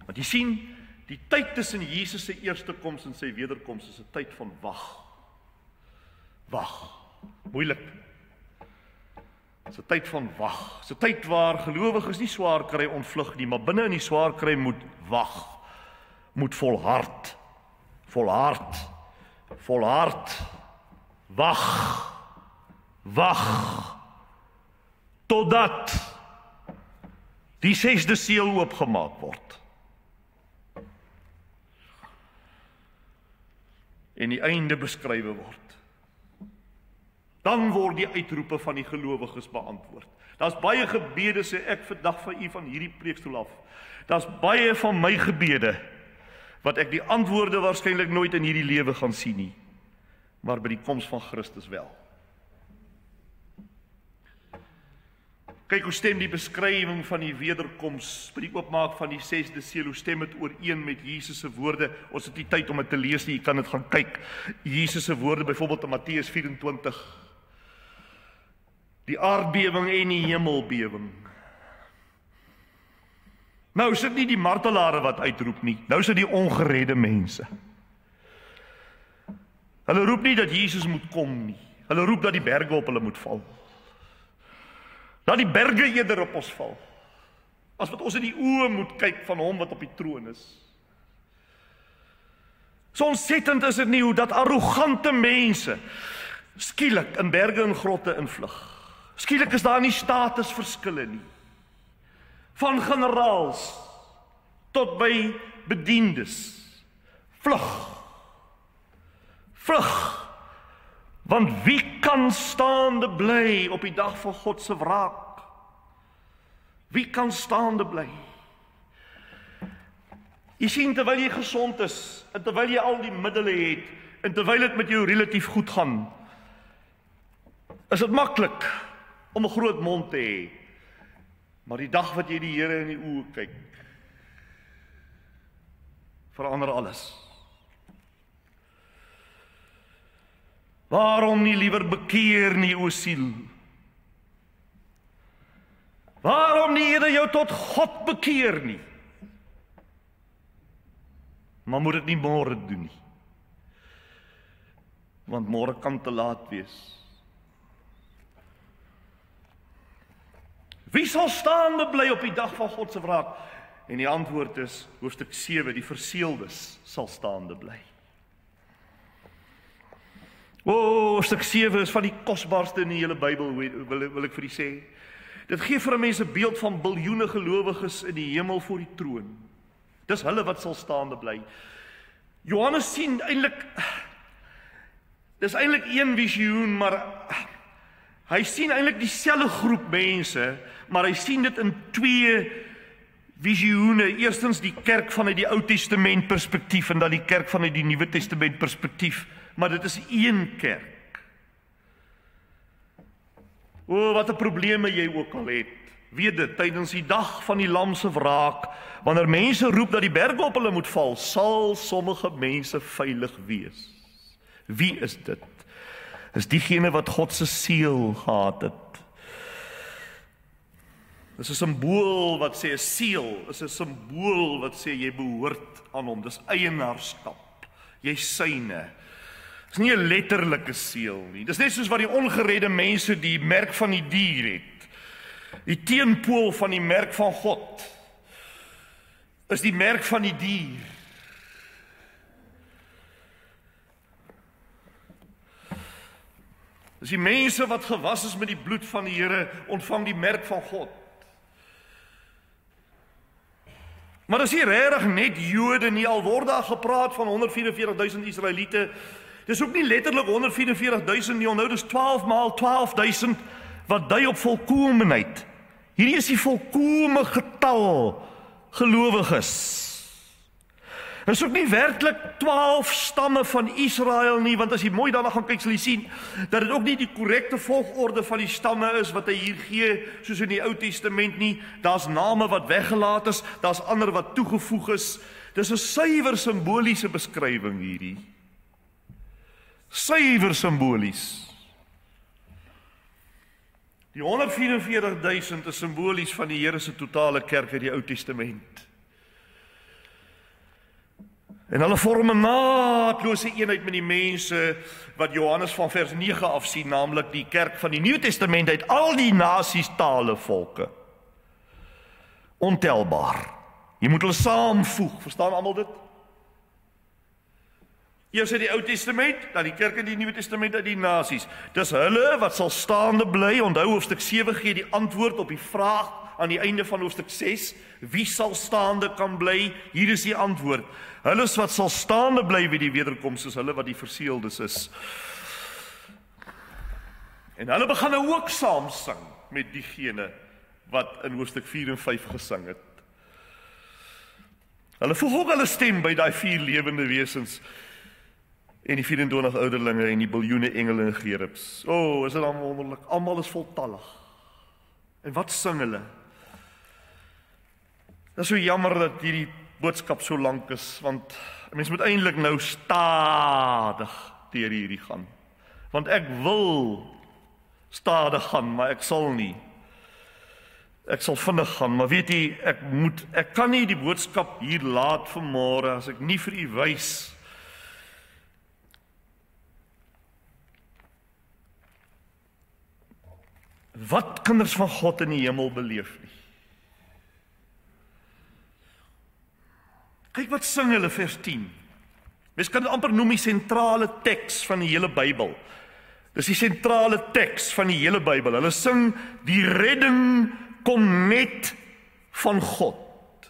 Want jy sien, die tyd tussen Jesus se eerste koms en sy wederkoms is 'n tyd van wag. Wag. Moeilik. Dit is 'n tyd van wag. Dit is 'n tyd waar gelowiges nie swaar kry ontvlug nie, maar binne in die swaar kry moet wag. Moet volhard. Volhard. Volhard. Wag. Wag. Totdat die 6de seël oopgemaak word. En die einde beskrywe word. Dan word die uitroepe van die gelowiges beantwoord. Daar's baie gebede, sê ek vandag van u van hierdie preekstoel af. Daar's baie van my gebede wat ek die antwoorde waarskynlik nooit in hierdie lewe gaan sien nie. maar by die koms van Christus wel. Kyk hoe stem die beskrywing van die wederkoms by die oopmaak van die 6de seël, hoe stem dit ooreen met Jesus se woorde. Ons het nie tyd om dit te lees nie, jy kan dit gaan kyk. Jesus se woorde byvoorbeeld in Matteus 24. Die aardbewing en die hemelbewing. Nou is dit nie die martelare wat uitroep nie, nou is dit die ongeredde mense. Hulle roep nie dat Jesus moet kom nie, hulle roep dat die berge op hulle moet val. Dat die berge eerder op ons val, as wat ons in die oë moet kyk van hom wat op die troon is. So ontsettend is dit nie hoe dat arrogante mense skielik in berge en grotte invlug. Skielik is daar nie statusverskille nie. Van generaals tot by bediendes. Vlug. Vlug. Want wie kan staande bly op die dag van God se wraak? Wie kan staande bly? Jy sien, terwyl jy gesond is, en terwyl jy al die middele het, en terwyl dit met jou relatief goed gaan, is dit maklik om 'n groot mond te hê. Maar die dag wat jy die Here in die oë kyk, verander alles. Waarom nie liewer bekeer nie, o siel? Waarom nie eerder jou tot God bekeer nie? Maar moet dit nie môre doen nie. Want môre kan te laat wees. Wie sal staande bly op die dag van God se wraak? En die antwoord is, hoofstuk 7, die verseeldes sal staande bly. Hoofstuk 7 is van die kosbaarste in die hele Bybel, wil ek vir u sê. Dit gee vir 'n mens 'n beeld van biljoene gelowiges in die hemel voor die troon. Dis hulle wat sal staande bly. Johannes sien eintlik, dis eintlik een visioen, maar hy sien eintlik dieselfde groep mense, maar hy sien dit in twee visioene. Eerstens die kerk vanuit die Ou Testament perspektief en dan die kerk vanuit die Nuwe Testament perspektief. Maar dit is een kerk. Wat 'n probleme jy ook al het. Weet dit, tydens die dag van die Lam se wraak, wanneer mense roep dat die berge op hulle moet val, sal sommige mense veilig wees. Wie is dit? Is diegene wat God se seël gehad het. Dis 'n simbool wat sê 'n seël, is 'n simbool wat sê jy behoort aan hom. Dis eienaarskap. Jy's syne. Dis nie 'n letterlike seël nie. Dis net soos wat die ongeredde mense die merk van die dier het. Die teenpool van die merk van God is die merk van die dier. Dis die mense wat gewas is met die bloed van die Here, ontvang die merk van God. Maar dis nie regtig net Jode nie, al word daar gepraat van 144.000 Israeliete. Dis ook nie letterlik 144.000 nie, onthou dis 12 maal 12.000 wat dui op volkomenheid. Hierdie is die volkome getal gelowiges. Dit is ook nie werklik 12 stamme van Israel nie, want as jy mooi daarna gaan kyk, sal jy sien dat dit ook nie die korrekte volgorde van die stamme is wat hy hier gee, soos in die Ou Testament nie. Daar's name wat weggelaat is, daar's ander wat toegevoeg is. Dis 'n suiwer simboliese beskrywing hierdie. Suiwer simbolies. Die 144.000 is simbolies van die Here se totale kerk uit die Ou Testament. En hulle vorm 'n naatlose eenheid met die mense wat Johannes van vers 9 af sien, naamlik die kerk van die Nuwe Testament uit al die nasies, tale, volke. Ontelbaar. Jy moet hulle saamvoeg, verstaan almal dit? Eers uit die Ou Testament, dan die kerk in die Nuwe Testament uit die nasies. Dis hulle wat sal staande bly. Onthou hoofstuk 7 gee die antwoord op die vraag aan die einde van hoofstuk 6. Wie sal staande kan bly? Hier is die antwoord. Hulle wat sal staande bly by die wederkoms is hulle wat die verseeldes is. En hulle begin nou ook saam sing met diegene wat in hoofstuk 4 en 5 gesing het. Hulle voeg ook hulle stem by daai 4 lewende wesens en die 24 ouderlinge en die biljoene engele en gerubs. O, is dit dan wonderlik, almal is voltallig. En wat sing hulle? Dit is so jammer dat hierdie boodskap so lank is, want mens moet eintlik nou stadig deur hierdie gaan. Want ek wil stadig gaan, maar ek sal nie. Ek sal vinnig gaan, maar weet jy, ek kan nie die boodskap hier laat vanmôre as ek nie vir u wys wat kinders van God in die hemel beleef nie. Kyk wat sing hulle vers 10. Mens kan dit amper noem die sentrale teks van die hele Bybel. Dis die sentrale teks van die hele Bybel. Hulle sing die redding kom net van God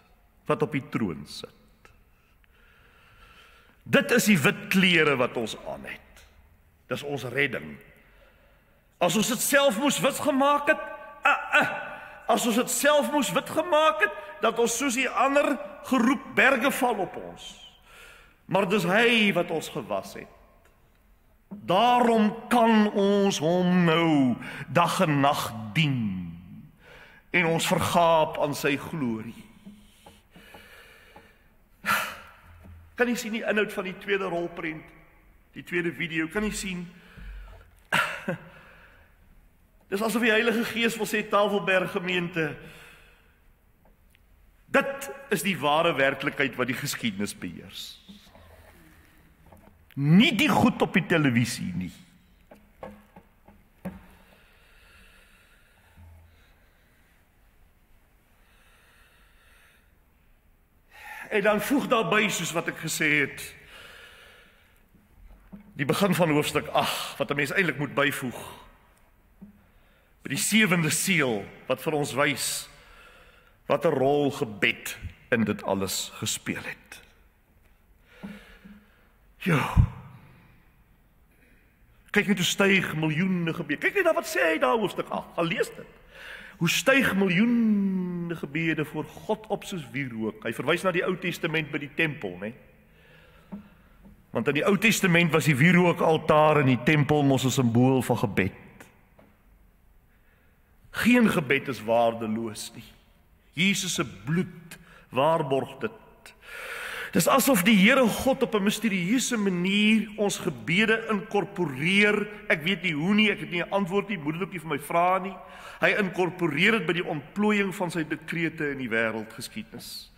wat op die troon sit. Dit is die wit klere wat ons aan het. Dis ons redding. As ons dit self moes wit gemaak het, as ons dit self moes wit gemaak het, dat ons soos die ander geroep berge val op ons. Maar dis hy wat ons gewas het. Daarom kan ons hom nou dag en nag dien en ons vergaap aan sy glorie. Kan jy sien die inhoud van die tweede rolprent, die tweede video, kan jy sien? Dis asof die Heilige Gees wil sê, Tafelberg gemeente, dit is die ware werklikheid wat die geskiedenis beheers. Nie die goed op die televisie nie. En dan voeg daarby, soos wat ek gesê het, die begin van hoofstuk 8, wat 'n mens eintlik moet byvoeg, by die 7de seël, wat vir ons wys, wat 'n rol gebed in dit alles gespeel het. Ja. Kyk net hoe styg miljoene gebede. Kyk net na wat sê hy daar hoofstuk 8. Gaan lees dit. Hoe styg miljoene gebede voor God op soos wierook. Hy verwys na die Ou Testament by die tempel, né? Want in die Ou Testament was die wierookaltaar in die tempel mos 'n simbool van gebed. Geen gebed is waardeloos nie. Jesus se bloed waarborg dit. Dis asof die Here God op 'n misterieuse manier ons gebede inkorporeer. Ek weet nie hoe nie, ek het nie 'n antwoord nie, moet dit ook nie vir my vra nie. Hy inkorporeer dit by die ontplooiing van sy dekrete in die wêreldgeskiedenis.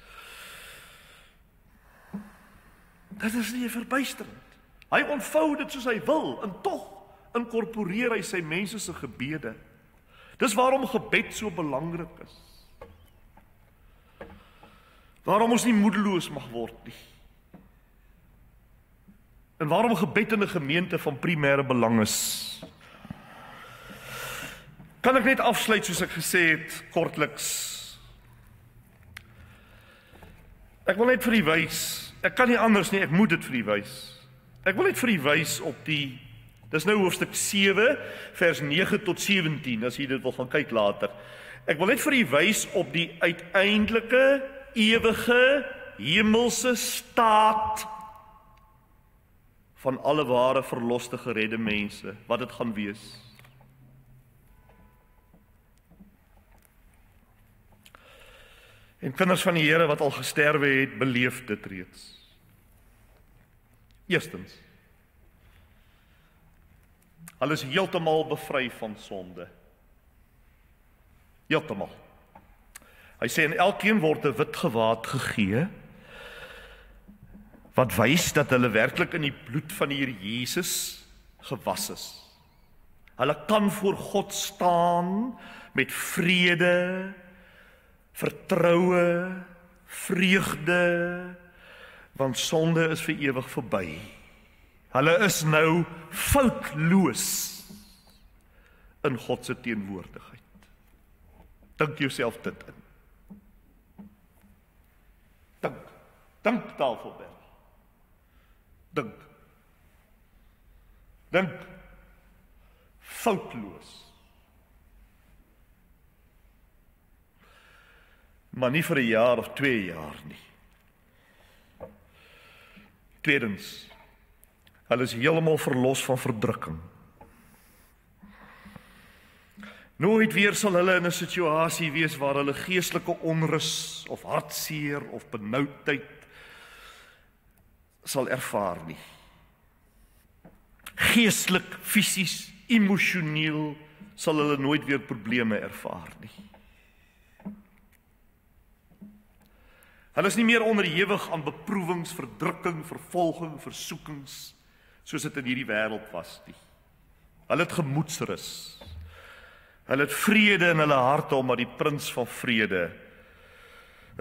Dit is nie verbuisterend. Hy ontvou dit soos hy wil, en tog inkorporeer hy sy mense se gebede. Dis waarom gebed so belangrik is. Waarom ons nie moedeloos mag word nie. En waarom gebed in 'n gemeente van primêre belang is. Kan ek net afsluit soos ek gesê het, kortliks. Ek wil net vir u wys, ek kan nie anders nie, ek moet dit vir u wys. Ek wil net vir u wys op die, dis nou hoofstuk 7, vers 9 tot 17, as jy dit wil gaan kyk later. Ek wil net vir u wys op die uiteindelike, ewige, hemelse staat van alle ware verloste geredde mense, wat dit gaan wees. En kinders van die Here wat al gesterwe het, beleef dit reeds. Eerstens, hulle is heeltemal bevry van sonde. Heeltemal. Hy sê, en elkeen word 'n wit gewaad gegee, wat wys dat hulle werklik in die bloed van die Here Jesus gewas is. Hulle kan voor God staan met vrede, vertroue, vreugde, want sonde is vir ewig verby. Hulle is nou foutloos in God se teenwoordigheid. Dink jouself dit in. Dink Tafelberg. Dink. Foutloos. Maar nie vir 'n jaar of 2 jaar nie. Tweedens, Hulle is heeltemal verlos van verdrukking. Nooit weer sal hulle in 'n situasie wees waar hulle geestelike onrus of hartseer of benoudheid sal ervaar nie. Geestelik, fisies, emosioneel sal hulle nooit weer probleme ervaar nie. Hulle is nie meer onderhewig aan beproewings, verdrukking, vervolging, versoekings, soos dit in hierdie wêreld was nie. Hulle het gemoedsrus. Hulle het vrede in hulle harte, omdat die prins van vrede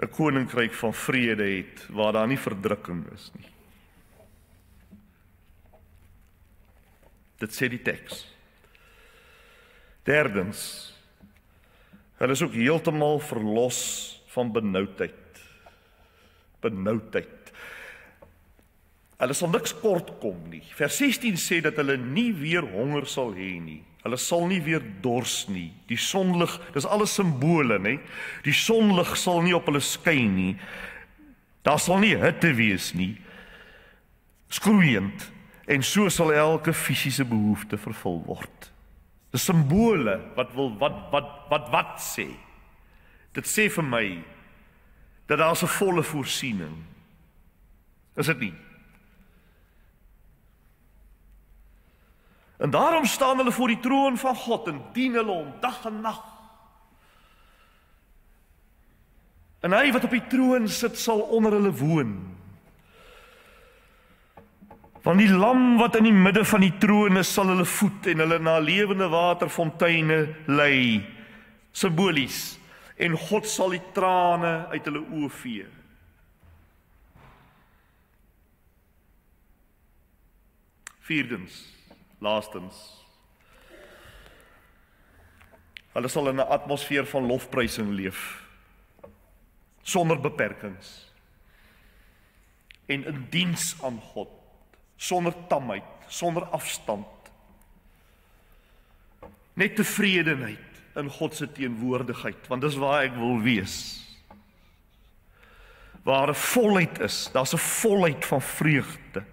'n koninkryk van vrede het, waar daar nie verdrukking is nie. Dit sê die teks. Derdens, hulle is ook heeltemal verlos van benoudheid. Benoudheid. Hulle sal niks kort kom nie. Vers 16 sê dat hulle nie weer honger sal hê nie. Hulle sal nie weer dors nie. Die sonlig, dis alles simbole, nê? Die sonlig sal nie op hulle skyn nie. Daar sal nie hitte wees nie. Skroeiend. En so sal elke fisiese behoefte vervul word. Dis simbole wat sê. Dit sê vir my dat daar 'n volle voorsiening. Is dit nie? En daarom staan hulle voor die troon van God en dien hulle hom dag en nag. En hy wat op die troon sit sal onder hulle woon. Want die lam wat in die midde van die troon is, sal hulle voed en hulle na lewende waterfonteine lei, simbolies, en God sal die trane uit hulle oë vee. Vierdens, laastens, hulle sal in 'n atmosfeer van lofprysing leef, sonder beperkings, en in diens aan God, sonder tamheid, sonder afstand, net tevredenheid in God se teenwoordigheid, want dis waar ek wil wees. Waar 'n volheid is, daar's 'n volheid van vreugde.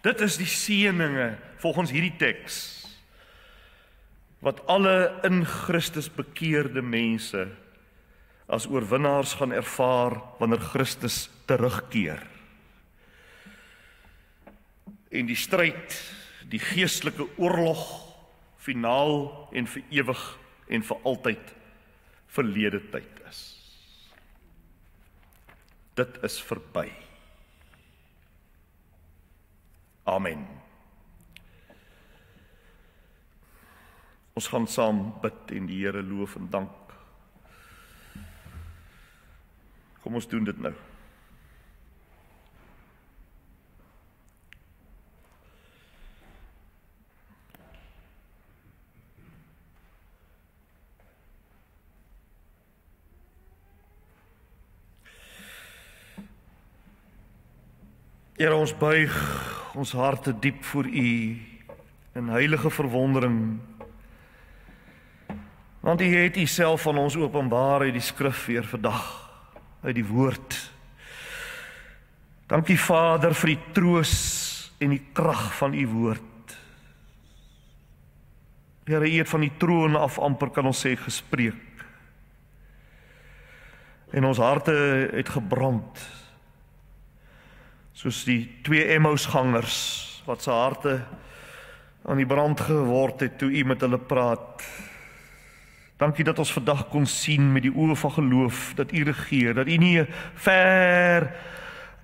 Dit is die seëninge volgens hierdie teks wat alle in Christus bekeerde mense as oorwinnaars gaan ervaar wanneer Christus terugkeer. En die stryd, die geestelike oorlog, finaal en vir ewig en vir altyd verlede tyd is. Dit is verby. Amen. Ons gaan saam bid en die Here loof en dank. Kom ons doen dit nou. Here, ons buig ons harte diep voor U in heilige verwondering, want U het U self aan ons openbaar uit die skrif weer vandag, uit die woord. Dankie Vader vir die troos en die krag van U woord. Here, U het van die troon af amper, kan ons sê, gespreek. En ons harte het gebrand, soos die 2 Emmausgangers wat se harte aan die brand geword het toe U met hulle praat. Dankie dat ons vandag kon sien met die oë van geloof dat U regeer, dat U nie 'n ver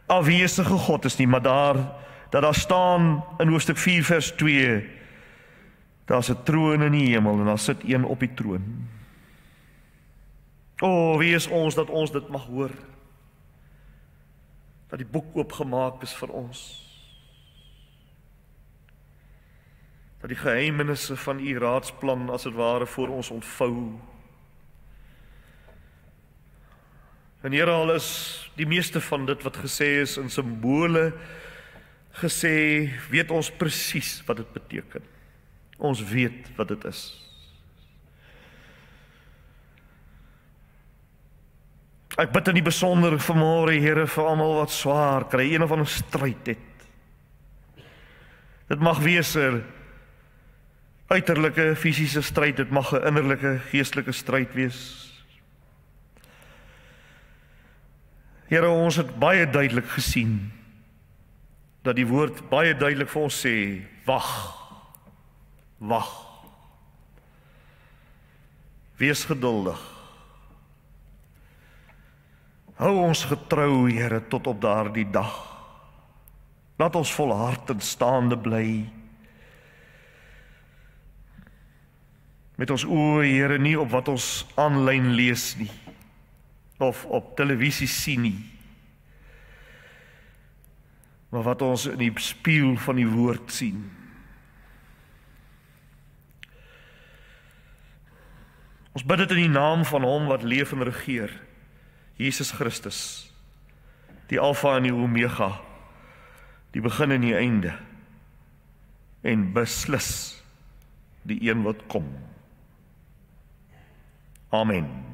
afwesige God is nie, maar dat daar staan in Hoofstuk 4 vers 2, daar's 'n troon in die hemel en daar sit een op die troon. O, wie is ons dat ons dit mag hoor? Dat die boek oopgemaak is vir ons. Dat die geheimenisse van U raadsplan as dit ware voor ons ontvou. En Here, al is die meeste van dit wat gesê is in simbole gesê, weet ons presies wat dit beteken. Ons weet wat dit is. Ek bid in die besonder vanmôre, Here, vir almal wat swaar kry, een of ander stryd het. Dit mag wees 'n uiterlike fisiese stryd, dit mag 'n innerlike geestelike stryd wees. Here, ons het baie duidelik gesien dat die woord baie duidelik vir ons sê, wag, wag. Wees geduldig. Hou ons getrou, Here, tot op daardie dag. Laat ons volhard en staande bly. Met ons oë, Here, nie op wat ons aanlyn lees nie, of op televisie sien nie, maar wat ons in die spieël van die woord sien. Ons bid dit in die naam van hom wat leef en regeer, Jesus Christus, die Alfa en die Omega, die begin en die einde, en beslis die een wat kom. Amen.